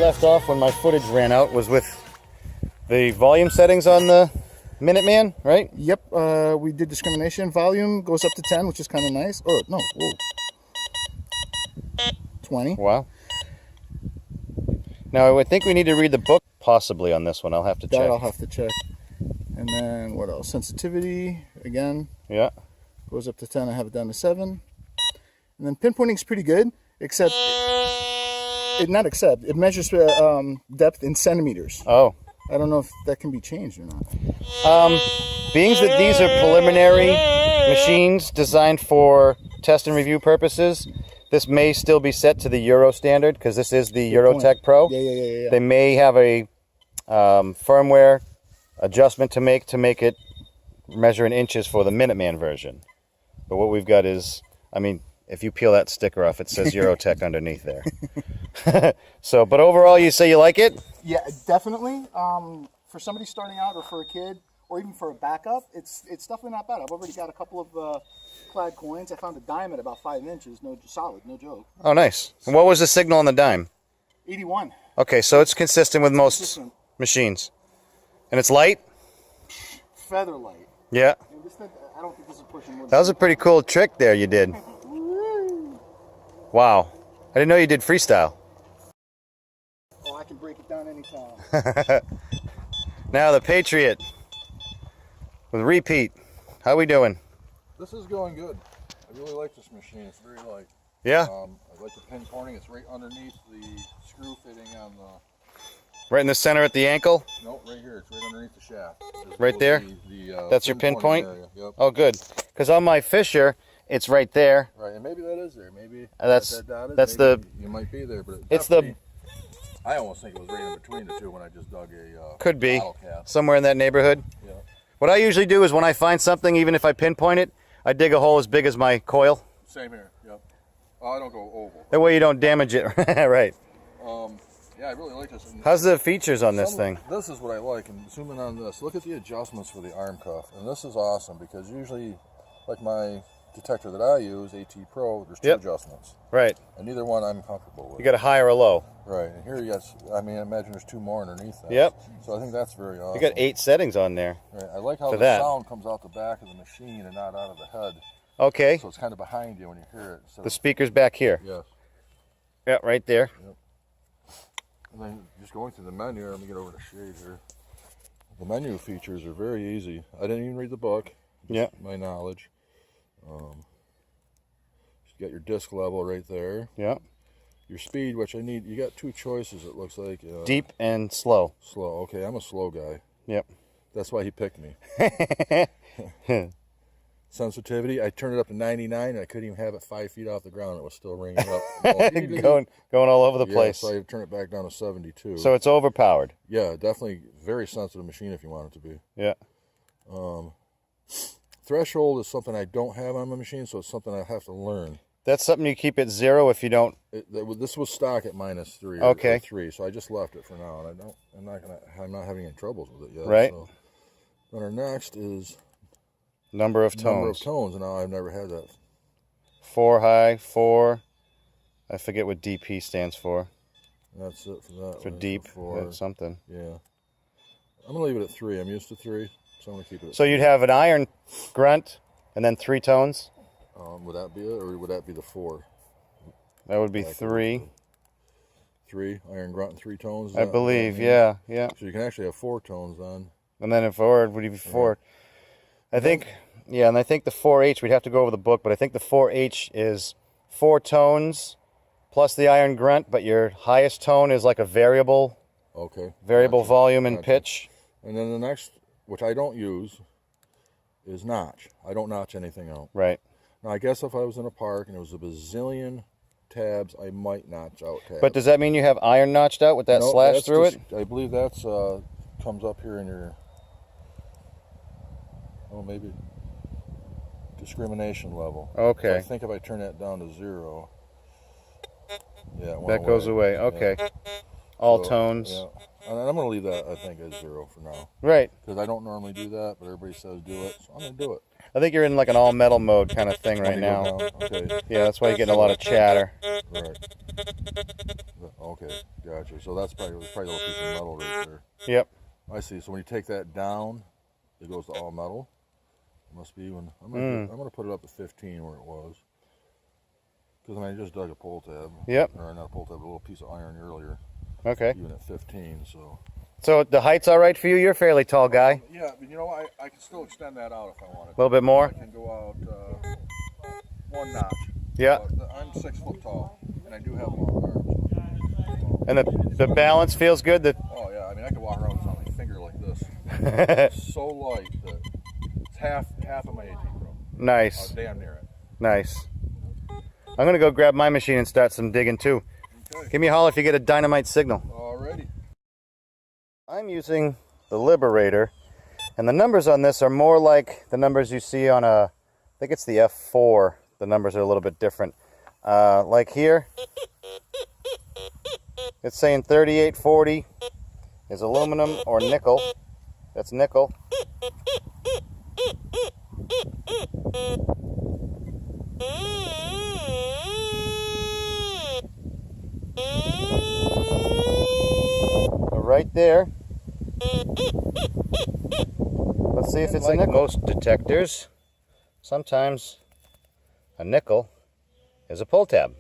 left off when my footage ran out was with the volume settings on the Minuteman, right? Yep, we did discrimination. Volume goes up to 10, which is kind of nice. Oh, no, whoa. 20. Wow. Now, I think we need to read the book possibly on this one. I'll have to check. That I'll have to check. And then, what else? Sensitivity, again. Yeah. Goes up to 10. I have it down to 7. And then pinpointing's pretty good, except... It measures depth in centimeters. Oh. I don't know if that can be changed or not. Being that these are preliminary machines designed for test and review purposes, this may still be set to the Euro standard because this is the Ameritek Pro. Yeah. They may have a firmware adjustment to make it measure in inches for the Minuteman version. But what we've got is, I mean, if you peel that sticker off, it says Ameritek underneath there. So, but overall, you say you like it? Yeah, definitely. For somebody starting out, or for a kid, or even for a backup, it's definitely not bad. I've already got a couple of clad coins. I found a dime at about 5 inches, solid, no joke. Oh, nice. And what was the signal on the dime? 81. Okay, so it's consistent with most machines. And it's light? Feather light. Yeah. I don't think this is pushing more. That was a pretty cool trick there you did. Wow. I didn't know you did freestyle. Oh, I can break it down anytime. Now the Patriot with repeat. How we doing? This is going good. I really like this machine. It's very light. Yeah. I like the pinpointing. It's right underneath the screw fitting on the... Right in the center at the ankle? No, right here. It's right underneath the shaft. Right there? That's your pinpoint? Yep. Oh, good. Because on my Fisher, it's right there. Right, and maybe that is there. Maybe that's maybe you might be there, but it's the... I almost think it was right in between the two when I just dug a could be somewhere in that neighborhood. Yeah. What I usually do is when I find something, even if I pinpoint it, I dig a hole as big as my coil. Same here. Yep. Oh, I don't go oval. That way you don't damage it. Right. Yeah, I really like this. And how's the features on this thing? This is what I like. And zoom in on this. Look at the adjustments for the arm cuff. And this is awesome because usually, like my detector that I use, AT Pro, there's two adjustments. Right. And neither one I'm comfortable with. You got a high or a low. Right. And here you got, I mean, I imagine there's two more underneath that. Yep. So I think that's very awesome. You got 8 settings on there. Right. I like how the sound comes out the back of the machine and not out of the head. Okay. So it's kind of behind you when you hear it. So the speaker's back here. Yes. Yeah, right there. Yep. And then just going through the menu, let me get over the shade here. The menu features are very easy. I didn't even read the book. Yeah. My knowledge. You got your disc level right there. Yeah. Your speed, which I need. You got 2 choices. It looks like. Deep and slow. Slow. Okay, I'm a slow guy. Yep. That's why he picked me. Sensitivity, I turned it up to 99 and I couldn't even have it 5 feet off the ground. It was still ringing up. going all over the place. So I turned it back down to 72. So it's overpowered. Yeah, definitely very sensitive machine if you want it to be. Yeah. Threshold is something I don't have on my machine, so it's something I have to learn. That's something you keep at 0 if you don't. This was stock at -3. Okay. Or 3, so I just left it for now, and I'm not having any troubles with it yet. Right. So. Then our next is number of tones. Number of tones, and I've never had that. 4 high, 4. I forget what DP stands for. That's it for that. For deep, that's something. Yeah. I'm gonna leave it at 3. I'm used to 3, so I'm gonna keep it. So you'd have an iron grunt, and then 3 tones. Would that be it, or would that be the 4? That would be 3. 3 iron grunt and 3 tones. I believe, yeah. So you can actually have 4 tones on. And then if forward would be 4. I think, yeah, and I think the 4H, we'd have to go over the book, but I think the 4H is 4 tones plus the iron grunt, but your highest tone is like a variable. Okay. Variable volume and pitch. And then the next, which I don't use, is notch. I don't notch anything out. Right. Now, I guess if I was in a park and there was a bazillion tabs, I might notch out tabs. But does that mean you have iron notched out with that slash through it? I believe that's comes up here in your, maybe discrimination level. Okay. But I think if I turn that down to 0, yeah, it went that goes away. Okay. Yeah. All tones. Yeah. And I'm going to leave that, I think, at 0 for now. Right. Because I don't normally do that, but everybody says do it, so I'm going to do it. I think you're in like an all metal mode kind of thing right When you go now. down, okay. Yeah, that's why you're getting a lot of chatter. Right. Okay, gotcha. So that's probably a little piece of metal right there. Yep. I see. So when you take that down, it goes to all metal. It must be when I'm gonna put it up to 15 where it was. Because I just dug a pull tab. Yep. Or not a pull tab, a little piece of iron earlier. Okay. Even at 15, so. So the height's all right for you? You're a fairly tall guy. Yeah, but you know, I can still extend that out if I wanted. A little bit more? I can go out 1 notch. Yeah. I'm 6 foot tall, and I do have long arms. And the balance feels good? Oh yeah, I mean I could walk around with my finger like this. It's so light that it's half of my AT Pro. Nice. Damn near it. Nice. I'm going to go grab my machine and start some digging too. Okay. Give me a holler if you get a dynamite signal. Alrighty. I'm using the Liberator, and the numbers on this are more like the numbers you see on I think it's the F4. The numbers are a little bit different. Like here, it's saying 3840 is aluminum or nickel. That's nickel. Right there. Let's see if it's like a nickel. Most detectors, sometimes a nickel is a pull tab.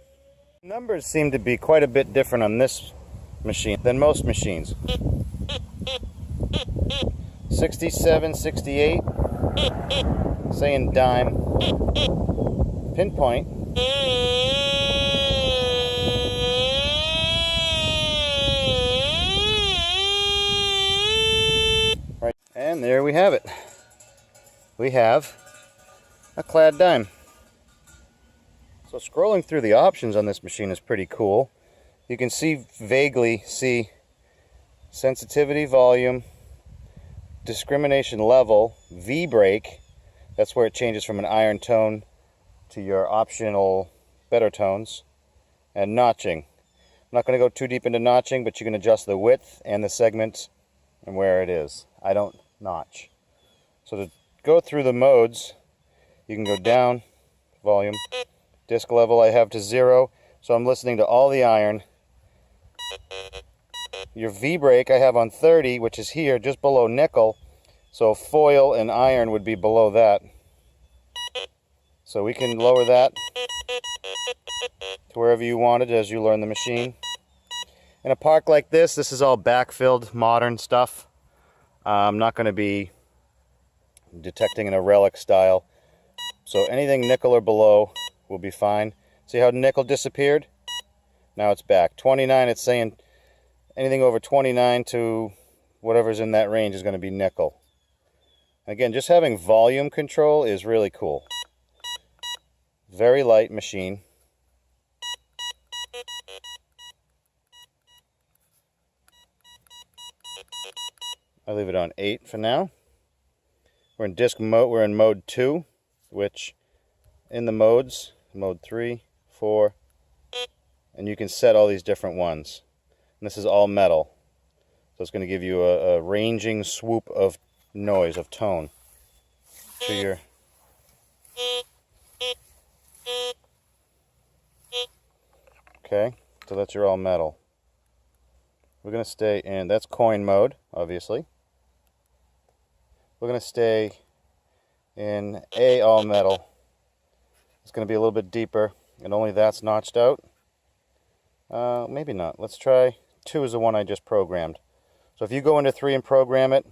Numbers seem to be quite a bit different on this machine than most machines. 67, 68, saying dime, pinpoint. And there we have it. We have a clad dime. So scrolling through the options on this machine is pretty cool. You can vaguely see sensitivity, volume, discrimination level, V-brake. That's where it changes from an iron tone to your optional better tones, and notching. I'm not going to go too deep into notching, but you can adjust the width and the segment and where it is. I don't notch. So to go through the modes, you can go down, volume, disc level I have to 0, so I'm listening to all the iron. Your V-brake I have on 30, which is here, just below nickel, so foil and iron would be below that. So we can lower that to wherever you want it as you learn the machine. In a park like this is all backfilled, modern stuff. I'm not going to be detecting in a relic style. So anything nickel or below will be fine. See how nickel disappeared? Now it's back. 29, it's saying anything over 29 to whatever's in that range is going to be nickel. Again, just having volume control is really cool. Very light machine. I leave it on 8 for now. We're in disc mode. We're in mode 2, which in the modes, mode 3, 4, and you can set all these different ones. And this is all metal, so it's going to give you a ranging swoop of noise, of tone to your. Okay, so that's your all metal. We're going to stay in, that's coin mode, obviously. We're going to stay in A all metal. It's going to be a little bit deeper, and only that's notched out. Maybe not. Let's try 2 is the one I just programmed. So if you go into 3 and program it,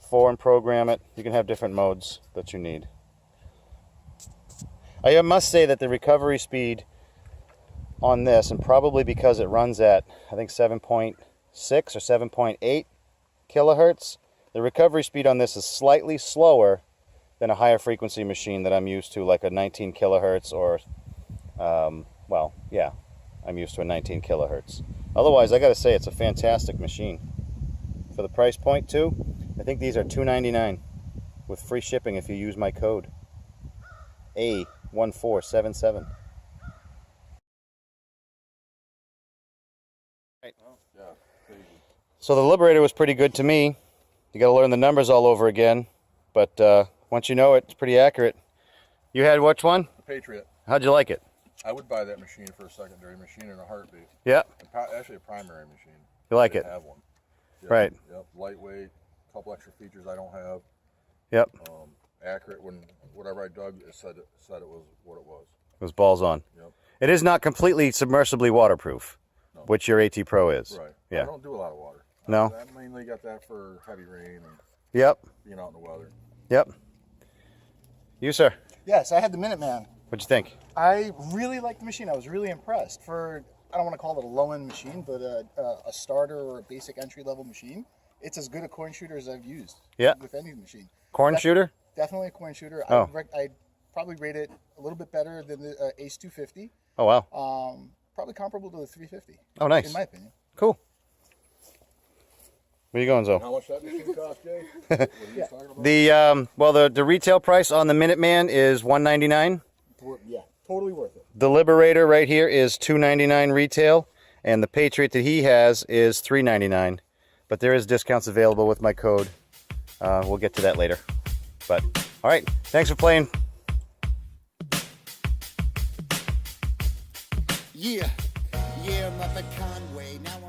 4 and program it, you can have different modes that you need. I must say that the recovery speed on this, and probably because it runs at, I think 7.6 or 7.8 kilohertz, the recovery speed on this is slightly slower than a higher frequency machine that I'm used to, like a 19 kilohertz or, well, yeah, I'm used to a 19 kilohertz. Otherwise, I gotta say, it's a fantastic machine. For the price point too, I think these are $2.99 with free shipping if you use my code A1477. Right. So the Liberator was pretty good to me. You got to learn the numbers all over again, but Once you know it, it's pretty accurate. You had which one? The Patriot. How'd you like it? I would buy that machine for a secondary machine in a heartbeat. Yeah. Actually, a primary machine. You like I it? have one. Yep. Right. Yep. Lightweight. A couple extra features I don't have. Yep. Accurate. When whatever I dug, it said it was what it was. It was balls on. Yep. It is not completely submersibly waterproof, which your AT Pro is. Right. Yeah. I don't do a lot of water. No. I mainly got that for heavy rain and Yep. being out in the weather. Yep. You, sir? Yes, I had the Minuteman. What'd you think? I really liked the machine. I was really impressed. For, I don't want to call it a low-end machine, but a starter or a basic entry-level machine, it's as good a coin shooter as I've used. Yeah. With any machine. Corn shooter? Definitely a coin shooter. Oh. I'd probably rate it a little bit better than the Ace 250. Oh, wow. Probably comparable to the 350. Oh, nice. In my opinion. Cool. Where you going, Zoe? How much that machine cost, Jay? What are you talking about? The retail price on the Minuteman is $199. Yeah, totally worth it. The Liberator right here is $299 retail, and the Patriot that he has is $399. But there is discounts available with my code. We'll get to that later. But all right, thanks for playing. Yeah, Mother Conway. Now